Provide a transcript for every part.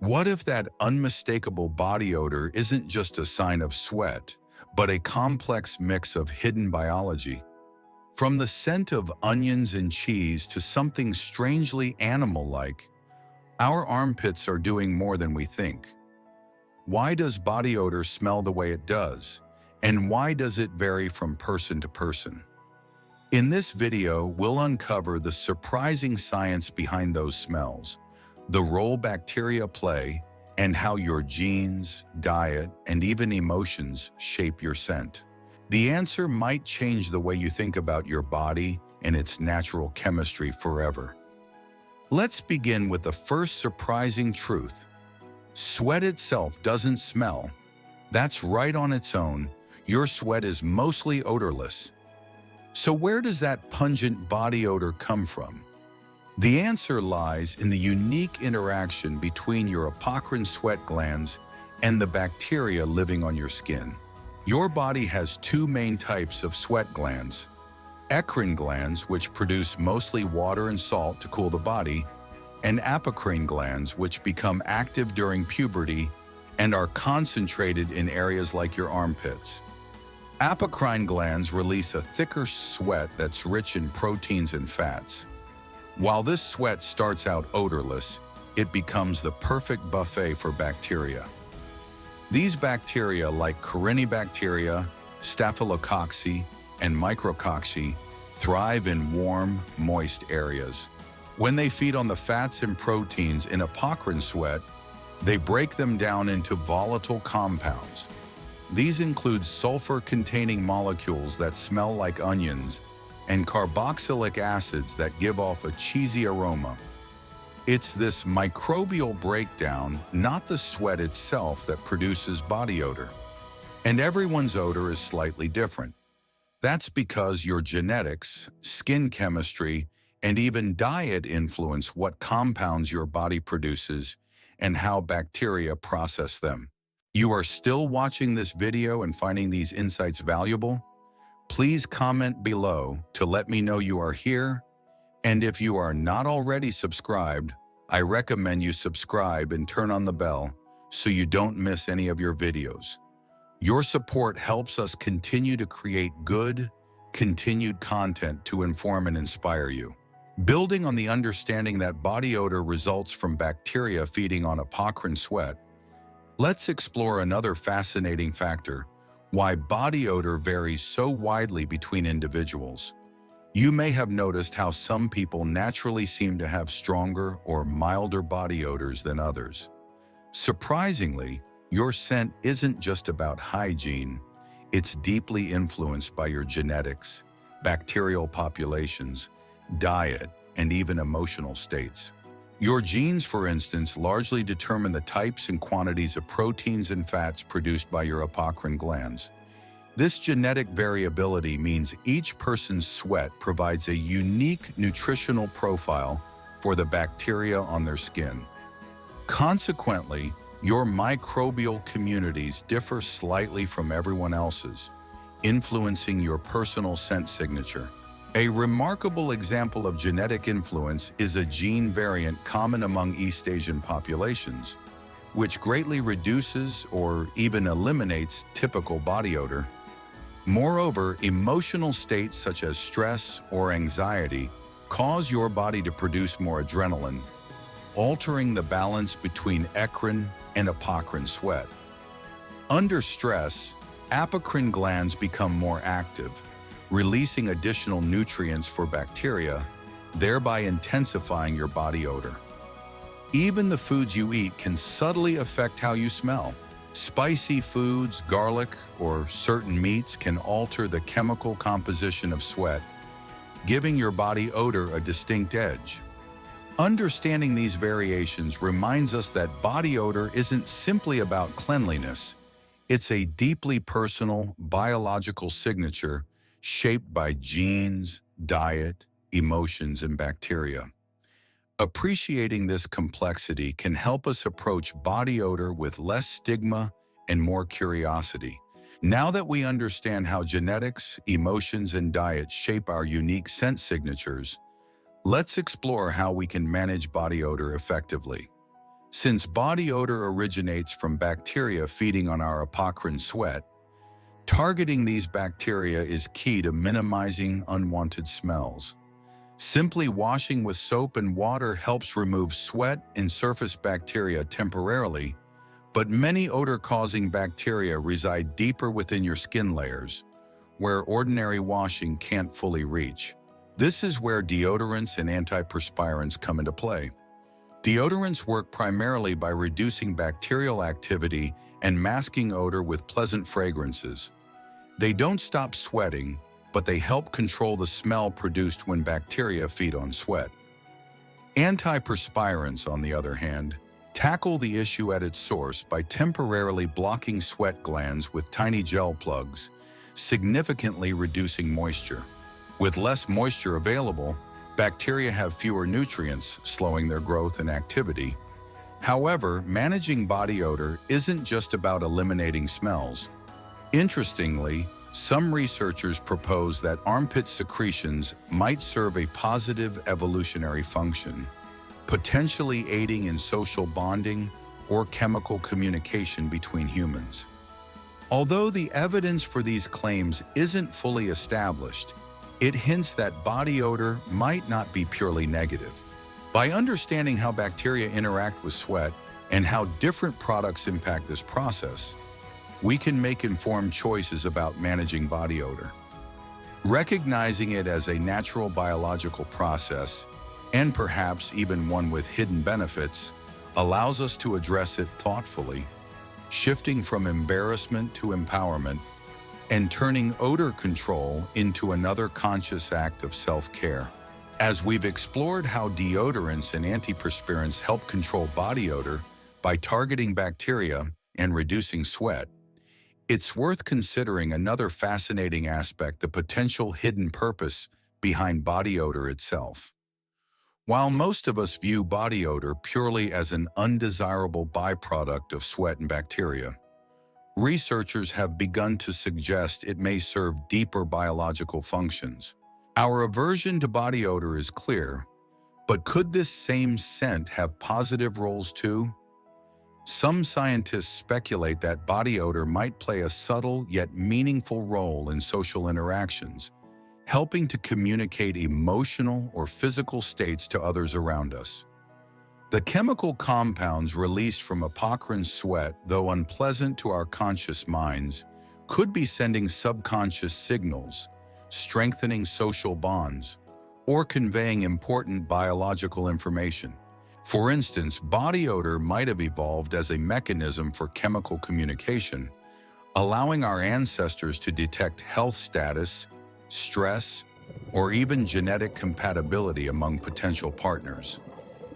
What if that unmistakable body odor isn't just a sign of sweat, but a complex mix of hidden biology? From the scent of onions and cheese to something strangely animal-like, our armpits are doing more than we think. Why does body odor smell the way it does? And why does it vary from person to person? In this video, we'll uncover the surprising science behind those smells, the role bacteria play, and how your genes, diet, and even emotions shape your scent. The answer might change the way you think about your body and its natural chemistry forever. Let's begin with the first surprising truth. Sweat itself doesn't smell. That's right on its own. Your sweat is mostly odorless. So where does that pungent body odor come from? The answer lies in the unique interaction between your apocrine sweat glands and the bacteria living on your skin. Your body has two main types of sweat glands: eccrine glands, which produce mostly water and salt to cool the body, and apocrine glands, which become active during puberty and are concentrated in areas like your armpits. Apocrine glands release a thicker sweat that's rich in proteins and fats. While this sweat starts out odorless, it becomes the perfect buffet for bacteria. These bacteria, like Corynebacteria, Staphylococcus, and Micrococcus, thrive in warm, moist areas. When they feed on the fats and proteins in apocrine sweat, they break them down into volatile compounds. These include sulfur-containing molecules that smell like onions and carboxylic acids that give off a cheesy aroma. It's this microbial breakdown, not the sweat itself, that produces body odor. And everyone's odor is slightly different. That's because your genetics, skin chemistry, and even diet influence what compounds your body produces and how bacteria process them. You are still watching this video and finding these insights valuable? Please comment below to let me know you are here. And if you are not already subscribed, I recommend you subscribe and turn on the bell so you don't miss any of your videos. Your support helps us continue to create good, continued content to inform and inspire you. Building on the understanding that body odor results from bacteria feeding on apocrine sweat, let's explore another fascinating factor: why body odor varies so widely between individuals. You may have noticed how some people naturally seem to have stronger or milder body odors than others. Surprisingly, your scent isn't just about hygiene. It's deeply influenced by your genetics, bacterial populations, diet, and even emotional states. Your genes, for instance, largely determine the types and quantities of proteins and fats produced by your apocrine glands. This genetic variability means each person's sweat provides a unique nutritional profile for the bacteria on their skin. Consequently, your microbial communities differ slightly from everyone else's, influencing your personal scent signature. A remarkable example of genetic influence is a gene variant common among East Asian populations, which greatly reduces or even eliminates typical body odor. Moreover, emotional states such as stress or anxiety cause your body to produce more adrenaline, altering the balance between eccrine and apocrine sweat. Under stress, apocrine glands become more active, releasing additional nutrients for bacteria, thereby intensifying your body odor. Even the foods you eat can subtly affect how you smell. Spicy foods, garlic, or certain meats can alter the chemical composition of sweat, giving your body odor a distinct edge. Understanding these variations reminds us that body odor isn't simply about cleanliness. It's a deeply personal, biological signature shaped by genes, diet, emotions, and bacteria. Appreciating this complexity can help us approach body odor with less stigma and more curiosity. Now that we understand how genetics, emotions, and diet shape our unique scent signatures, let's explore how we can manage body odor effectively. Since body odor originates from bacteria feeding on our apocrine sweat, targeting these bacteria is key to minimizing unwanted smells. Simply washing with soap and water helps remove sweat and surface bacteria temporarily, but many odor-causing bacteria reside deeper within your skin layers, where ordinary washing can't fully reach. This is where deodorants and antiperspirants come into play. Deodorants work primarily by reducing bacterial activity and masking odor with pleasant fragrances. They don't stop sweating, but they help control the smell produced when bacteria feed on sweat. Antiperspirants, on the other hand, tackle the issue at its source by temporarily blocking sweat glands with tiny gel plugs, significantly reducing moisture. With less moisture available, bacteria have fewer nutrients, slowing their growth and activity. However, managing body odor isn't just about eliminating smells. Interestingly, some researchers propose that armpit secretions might serve a positive evolutionary function, potentially aiding in social bonding or chemical communication between humans. Although the evidence for these claims isn't fully established, it hints that body odor might not be purely negative. By understanding how bacteria interact with sweat and how different products impact this process, we can make informed choices about managing body odor. Recognizing it as a natural biological process, and perhaps even one with hidden benefits, allows us to address it thoughtfully, shifting from embarrassment to empowerment and turning odor control into another conscious act of self-care. As we've explored how deodorants and antiperspirants help control body odor by targeting bacteria and reducing sweat, it's worth considering another fascinating aspect: the potential hidden purpose behind body odor itself. While most of us view body odor purely as an undesirable byproduct of sweat and bacteria, researchers have begun to suggest it may serve deeper biological functions. Our aversion to body odor is clear, but could this same scent have positive roles too? Some scientists speculate that body odor might play a subtle yet meaningful role in social interactions, helping to communicate emotional or physical states to others around us. The chemical compounds released from apocrine sweat, though unpleasant to our conscious minds, could be sending subconscious signals, strengthening social bonds, or conveying important biological information. For instance, body odor might have evolved as a mechanism for chemical communication, allowing our ancestors to detect health status, stress, or even genetic compatibility among potential partners.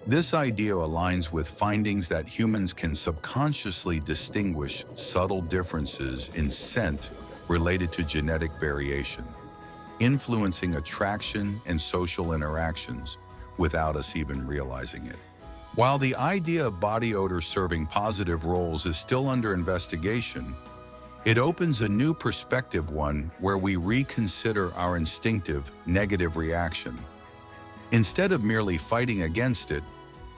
This idea aligns with findings that humans can subconsciously distinguish subtle differences in scent related to genetic variation, influencing attraction and social interactions without us even realizing it. While the idea of body odor serving positive roles is still under investigation, it opens a new perspective, one where we reconsider our instinctive negative reaction. Instead of merely fighting against it,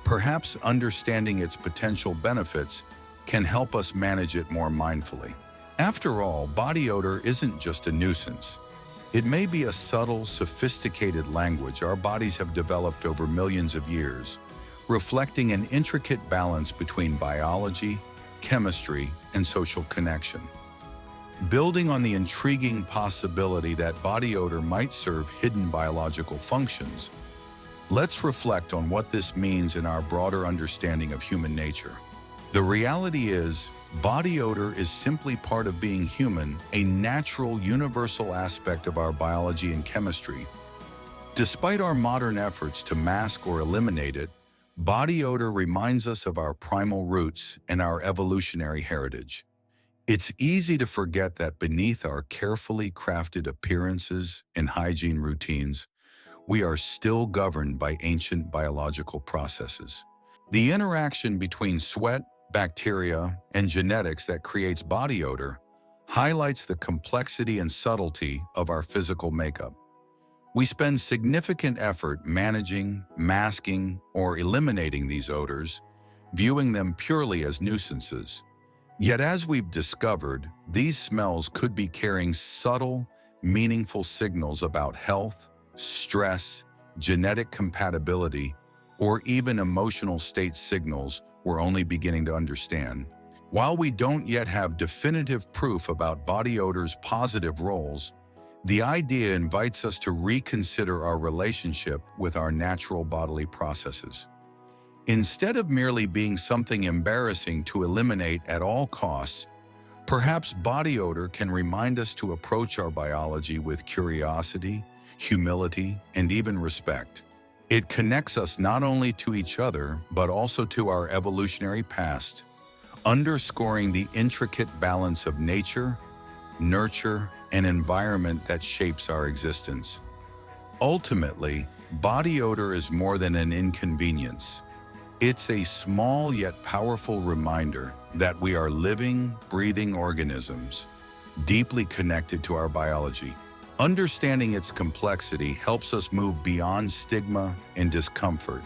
perhaps understanding its potential benefits can help us manage it more mindfully. After all, body odor isn't just a nuisance. It may be a subtle, sophisticated language our bodies have developed over millions of years, reflecting an intricate balance between biology, chemistry, and social connection. Building on the intriguing possibility that body odor might serve hidden biological functions, let's reflect on what this means in our broader understanding of human nature. The reality is, body odor is simply part of being human, a natural, universal aspect of our biology and chemistry. Despite our modern efforts to mask or eliminate it, body odor reminds us of our primal roots and our evolutionary heritage. It's easy to forget that beneath our carefully crafted appearances and hygiene routines, we are still governed by ancient biological processes. The interaction between sweat, bacteria, and genetics that creates body odor highlights the complexity and subtlety of our physical makeup. We spend significant effort managing, masking, or eliminating these odors, viewing them purely as nuisances. Yet as we've discovered, these smells could be carrying subtle, meaningful signals about health, stress, genetic compatibility, or even emotional state signals we're only beginning to understand. While we don't yet have definitive proof about body odor's positive roles, the idea invites us to reconsider our relationship with our natural bodily processes. Instead of merely being something embarrassing to eliminate at all costs, perhaps body odor can remind us to approach our biology with curiosity, humility, and even respect. It connects us not only to each other, but also to our evolutionary past, underscoring the intricate balance of nature, nurture, and environment that shapes our existence. Ultimately, body odor is more than an inconvenience. It's a small yet powerful reminder that we are living, breathing organisms, deeply connected to our biology. Understanding its complexity helps us move beyond stigma and discomfort,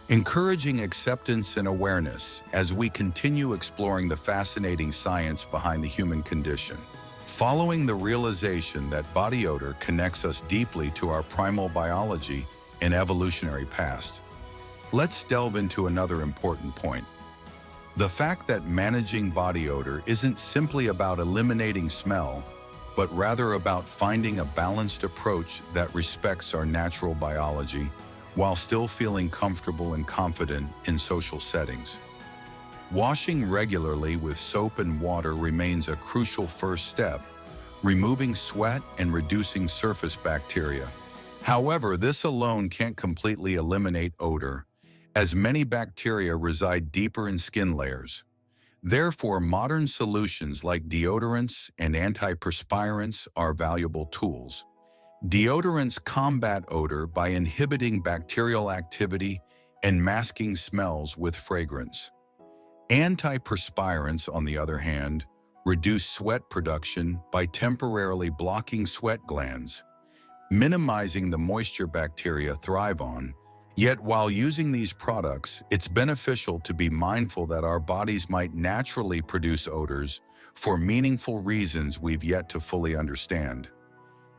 encouraging acceptance and awareness as we continue exploring the fascinating science behind the human condition. Following the realization that body odor connects us deeply to our primal biology and evolutionary past, let's delve into another important point. The fact that managing body odor isn't simply about eliminating smell, but rather about finding a balanced approach that respects our natural biology while still feeling comfortable and confident in social settings. Washing regularly with soap and water remains a crucial first step, removing sweat and reducing surface bacteria. However, this alone can't completely eliminate odor, as many bacteria reside deeper in skin layers. Therefore, modern solutions like deodorants and antiperspirants are valuable tools. Deodorants combat odor by inhibiting bacterial activity and masking smells with fragrance. Antiperspirants, on the other hand, reduce sweat production by temporarily blocking sweat glands, minimizing the moisture bacteria thrive on. Yet while using these products, it's beneficial to be mindful that our bodies might naturally produce odors for meaningful reasons we've yet to fully understand.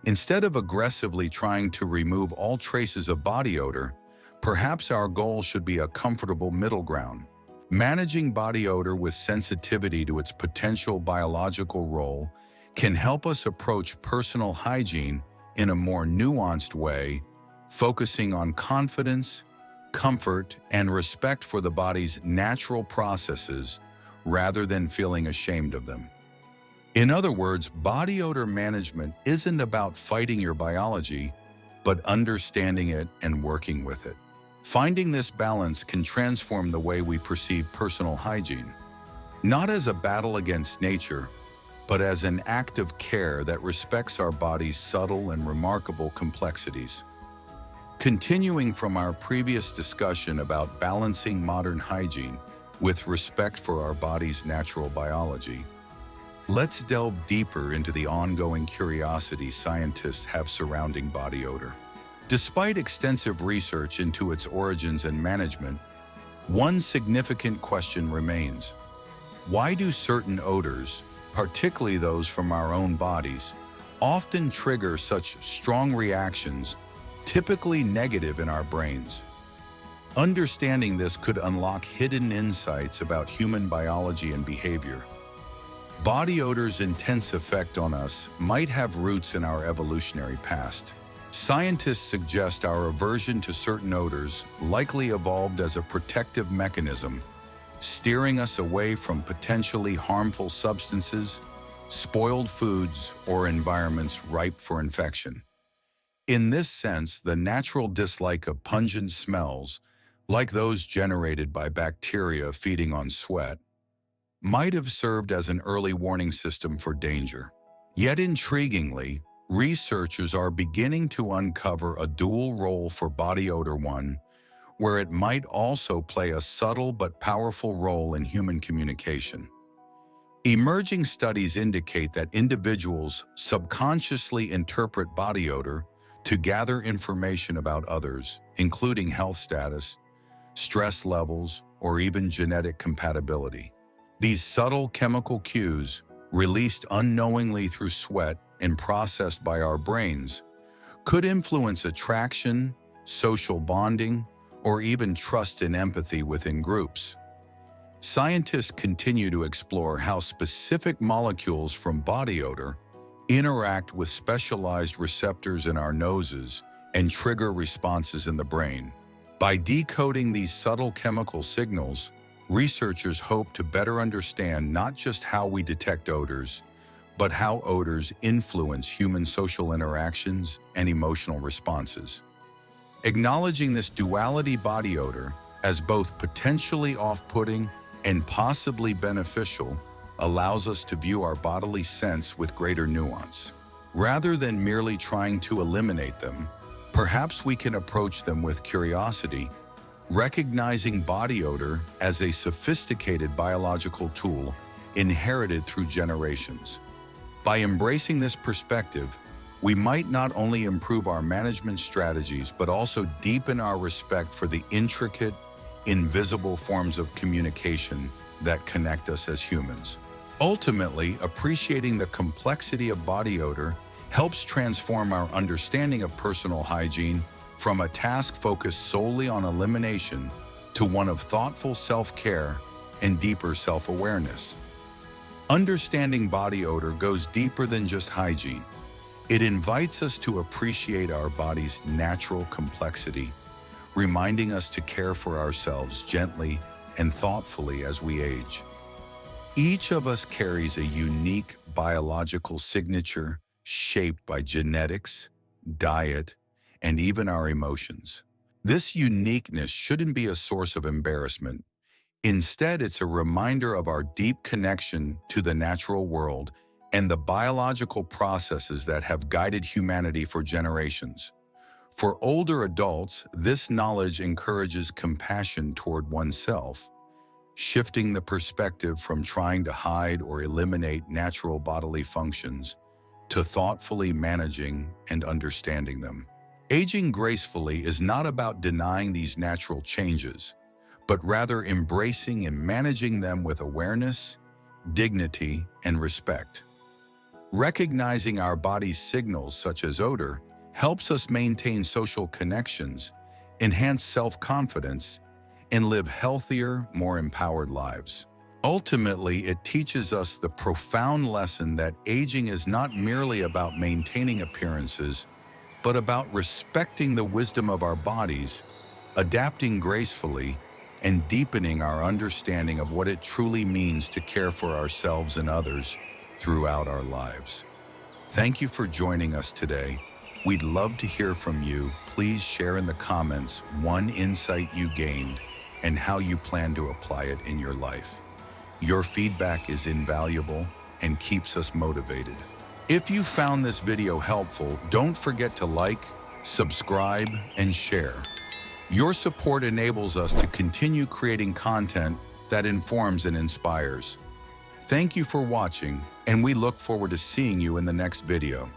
Instead of aggressively trying to remove all traces of body odor, perhaps our goal should be a comfortable middle ground. Managing body odor with sensitivity to its potential biological role can help us approach personal hygiene in a more nuanced way, focusing on confidence, comfort, and respect for the body's natural processes rather than feeling ashamed of them. In other words, body odor management isn't about fighting your biology, but understanding it and working with it. Finding this balance can transform the way we perceive personal hygiene, not as a battle against nature, but as an act of care that respects our body's subtle and remarkable complexities. Continuing from our previous discussion about balancing modern hygiene with respect for our body's natural biology, let's delve deeper into the ongoing curiosity scientists have surrounding body odor. Despite extensive research into its origins and management, one significant question remains. Why do certain odors, particularly those from our own bodies, often trigger such strong reactions, typically negative in our brains? Understanding this could unlock hidden insights about human biology and behavior. Body odor's intense effect on us might have roots in our evolutionary past. Scientists suggest our aversion to certain odors likely evolved as a protective mechanism, steering us away from potentially harmful substances, spoiled foods, or environments ripe for infection. In this sense, the natural dislike of pungent smells, like those generated by bacteria feeding on sweat, might have served as an early warning system for danger. Yet intriguingly, researchers are beginning to uncover a dual role for body odor, one where it might also play a subtle but powerful role in human communication. Emerging studies indicate that individuals subconsciously interpret body odor to gather information about others, including health status, stress levels, or even genetic compatibility. These subtle chemical cues, released unknowingly through sweat and processed by our brains, could influence attraction, social bonding, or even trust and empathy within groups. Scientists continue to explore how specific molecules from body odor interact with specialized receptors in our noses and trigger responses in the brain. By decoding these subtle chemical signals, researchers hope to better understand not just how we detect odors, but how odors influence human social interactions and emotional responses. Acknowledging this duality body odor as both potentially off-putting and possibly beneficial allows us to view our bodily scents with greater nuance. Rather than merely trying to eliminate them, perhaps we can approach them with curiosity, recognizing body odor as a sophisticated biological tool inherited through generations. By embracing this perspective, we might not only improve our management strategies, but also deepen our respect for the intricate, invisible forms of communication that connect us as humans. Ultimately, appreciating the complexity of body odor helps transform our understanding of personal hygiene from a task focused solely on elimination to one of thoughtful self-care and deeper self-awareness. Understanding body odor goes deeper than just hygiene. It invites us to appreciate our body's natural complexity, reminding us to care for ourselves gently and thoughtfully as we age. Each of us carries a unique biological signature shaped by genetics, diet, and even our emotions. This uniqueness shouldn't be a source of embarrassment. Instead, it's a reminder of our deep connection to the natural world and the biological processes that have guided humanity for generations. For older adults, this knowledge encourages compassion toward oneself, shifting the perspective from trying to hide or eliminate natural bodily functions to thoughtfully managing and understanding them. Aging gracefully is not about denying these natural changes, but rather embracing and managing them with awareness, dignity, and respect. Recognizing our body's signals, such as odor, helps us maintain social connections, enhance self-confidence, and live healthier, more empowered lives. Ultimately, it teaches us the profound lesson that aging is not merely about maintaining appearances, but about respecting the wisdom of our bodies, adapting gracefully, and deepening our understanding of what it truly means to care for ourselves and others throughout our lives. Thank you for joining us today. We'd love to hear from you. Please share in the comments one insight you gained and how you plan to apply it in your life. Your feedback is invaluable and keeps us motivated. If you found this video helpful, don't forget to like, subscribe, and share. Your support enables us to continue creating content that informs and inspires. Thank you for watching, and we look forward to seeing you in the next video.